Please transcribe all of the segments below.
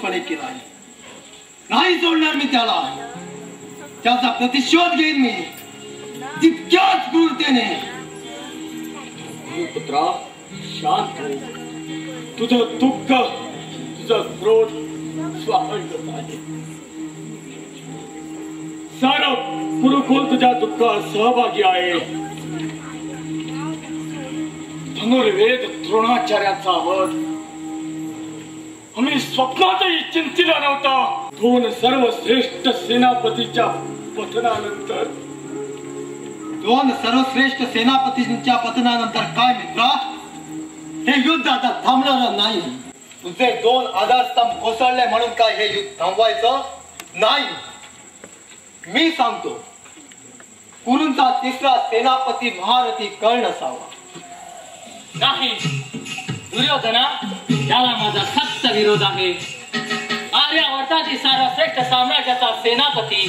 निर्दोषपणे केला आहे. नाही सोडणार मी त्याला. त्याचा प्रतिशोध घेईन मी तितक्याच क्रूरतेने. पुत्रा शांत हो. तुझं दुःख तुझा क्रोध स्वाभाविकच आहे. सारं गुरुकुल तुझ्या दुःखात सहभागी आहे. धनुर्वेद द्रोणाचार्याचा वध आम्ही स्वप्नातही चिंतिला नव्हता. दोन सर्वश्रेष्ठ सेनापतीच्या पतनानंतर काय मित्रा, हे युद्ध आता थांबणार नाही. तुझे दोन आधारस्तंभ कोसळले म्हणून काय हे युद्ध थांबवायचं नाही. मी सांगतो, कुरूंचा तिसरा सेनापती महारथी कर्ण असावा. नाही दुर्योधना, त्याला माझा सक्त विरोध आहे. आर्यावर्ताची सर्वश्रेष्ठ साम्राज्याचा सेनापती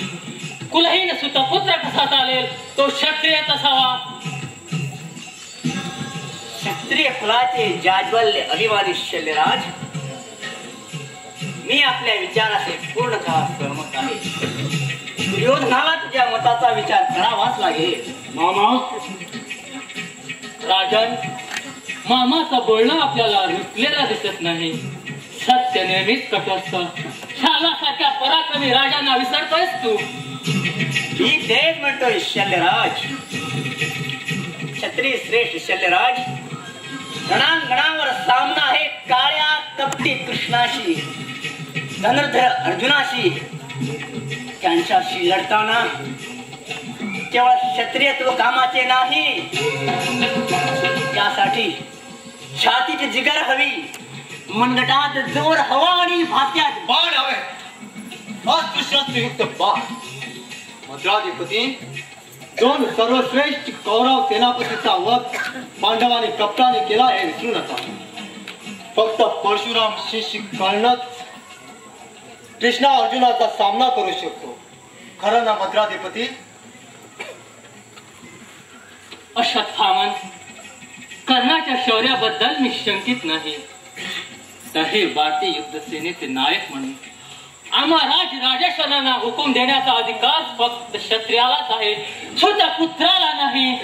कुलहीन सुतपुत्र कसा चालेल? तो क्षत्रियच असावा. क्षत्रिय कुलाचे जाज्वल्य अभिमानी शल्यराज, मी आपल्या विचाराशी पूर्णतः सहमत आहे. दुर्योधनाला तुझ्या मताचा विचार करावाच लागेल. मामा, राजन, मामाचं बोलणं आपल्याला रुचलेला दिसत नाही. सत्य नेहमीच कट असतं. शालासारख्या पराक्रमी राजांना विसरतोयस तू. मी तेच म्हणतोय शल्यराज. क्षत्रिय श्रेष्ठ शल्यराज, रणांगणावर सामना आहे काळ्या कपटी कृष्णाशी, धनुर्धर अर्जुनाशी. त्यांच्याशी लढताना केवळ क्षत्रियत्व कामाचे नाही, त्यासाठी छातीची जिगर हवी, मनगटात जोर हवा आणि भात्यात बाण हवे. अस्त्रशस्त्रयुक्त बाण. मद्राधिपती, दोन सर्वश्रेष्ठ कौरव सेनापतीचा वध पांडवांनी कपटाने केला हे विसरू नका. फक्त परशुराम शिष्य कर्णच कृष्णा अर्जुनाचा सामना करू शकतो. खरं ना मद्राधिपती? अश्वत्थामन, कर्णाच्या शौर्याबद्दल मी शंकित नाही. तर हे भारतीय युद्ध सेनेचे नायक म्हणून आम्हा राजेश्वरांना हुकूम देण्याचा अधिकार फक्त क्षत्रियालाच आहे, छोट्या पुत्राला नाही.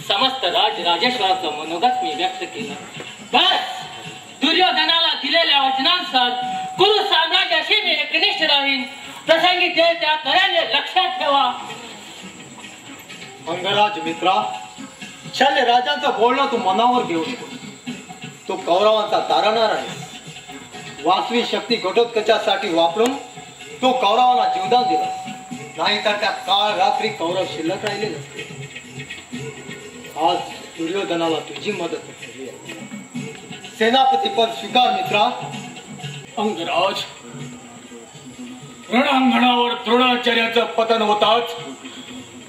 समस्त राजेश्वराचं मनोगत मी व्यक्त केलं. बस, दुर्योधनाला दिलेल्या वचनानुसार कुरु साम्राज्याशी मी एकनिष्ठ राहीन. प्रसंगी ते त्या तऱ्हेने लक्षात ठेवा. अंगराज मित्रा, शल्य राजांचं बोलणं तू मनावर घेऊ नको. तो कौरवांचा तारणार आहे. वासवी शक्ती घटोत्कचासाठी वापरून तो कौरवांना जीवदान दिलं. नाहीतर त्या काळ रात्री कौरव शिल्लक राहिले नसते. आज दुर्योधनाला तुझी मदत केली आहे. सेनापती पद स्वीकार मित्रा. अंगराज, रणांगणावर द्रोणाचार्याचं पतन होताच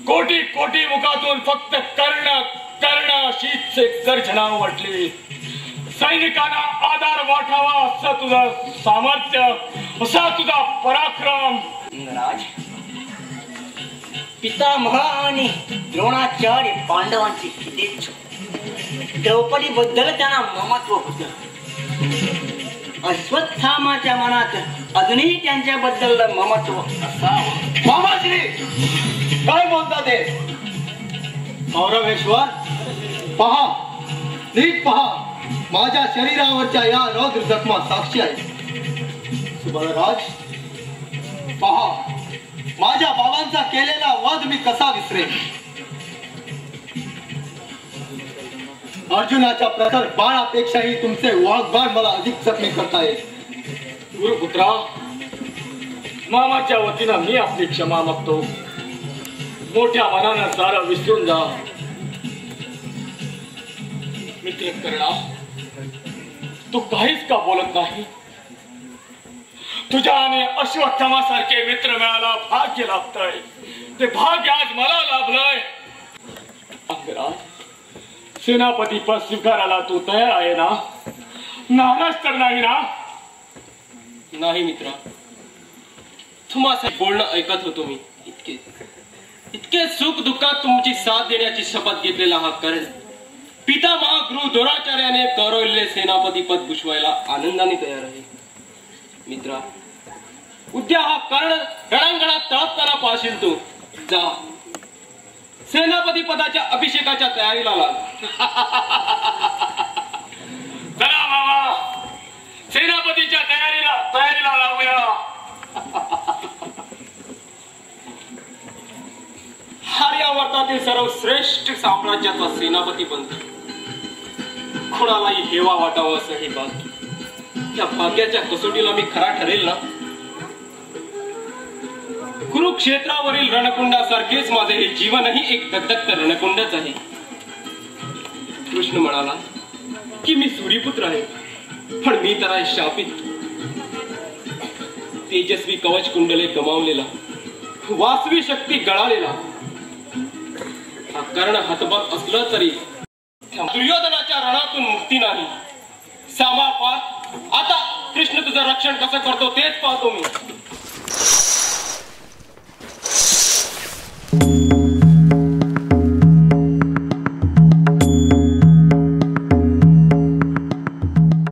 कोटी कोटी मुखातून फक्त कर्ण कर्ण अशीच गर्जना वाटली. सैनिकांना आधार वाटावा असं तुझं सामर्थ्य, असा तुझा पराक्रम. इंद्राज, पितामह आणि द्रोणाचार्य पांडवांची हितेच्छा, द्रौपदी बद्दल त्यांना ममत्व होतं. अश्वत्थामाच्या मनात अजूनही त्यांच्याबद्दल ममत्व असावं. मामाश्री, काय बोलता ते? कौरवेश्वर, पहा, नीट पहा. माझ्या शरीरावरच्या या रौद्र जखमा साक्षी आहे. सुबलराज, पहा, माझ्या बाबांचा केलेला वध मी कसा विसरेन. अर्जुनाच्या प्रखर बाणापेक्षाही तुमचे वाघबाण मला अधिक जखमी करतायत. गुरुपुत्रा, मामाच्या वतीनं मी आपली क्षमा मागतो. मोठ्या मनानं सारं विसरून जा. मित्र कर्णा, तू काहीच का बोलत नाही? तुझ्या आणि अश्वत्थामासारखे मित्र मिळाला भाग्य लाभतंय. ते भाग्य आज मला लाभलंय. अंगराज, सेनापती पद स्वीकारायला तू तयार आहे ना? नाराज तर नाही ना? नाही मित्रा, तुम्हाला बोलणं ऐकत होतो मी. इतके सुख दुःखात तुमची साथ देण्याची शपथ घेतलेला हा कर्ण पितामह गुरु द्रोणाचार्याने गौरवलेले सेनापती पद भूषवायला आनंदाने तयार आहे. मित्रा, उद्या हा कर्ण रणांगणात तळपताना पाहशील तू. जा, सेनापती पदाच्या अभिषेकाच्या तयारीला लाग. चला बाबा, सेनापतीच्या तयारीला लावूया. आर्यावर्तातील सर्वश्रेष्ठ साम्राज्याचा सेनापती बनतो. कुणालाही हेवा वाटावं असं हे भाग्य. त्या भाग्याच्या कसोटीला मी खरा ठरेल ना. कुरुक्षेत्रावरील रणकुंडासारखेच माझे हे जीवनही एक दत्तक रणकुंडच आहे. कृष्ण म्हणाला की मी सूर्यपुत्र आहे, पण मी तर आहे शापित. तेजस्वी कवच कुंडले गमावलेला, वासवी शक्ती गळालेला, हा कर्ण हतबल असला तरी दुर्योधनाच्या रणातून मुक्ती नाही. सामा पार, आता कृष्ण तुझं रक्षण कसं करतो तेच पाहतो मी.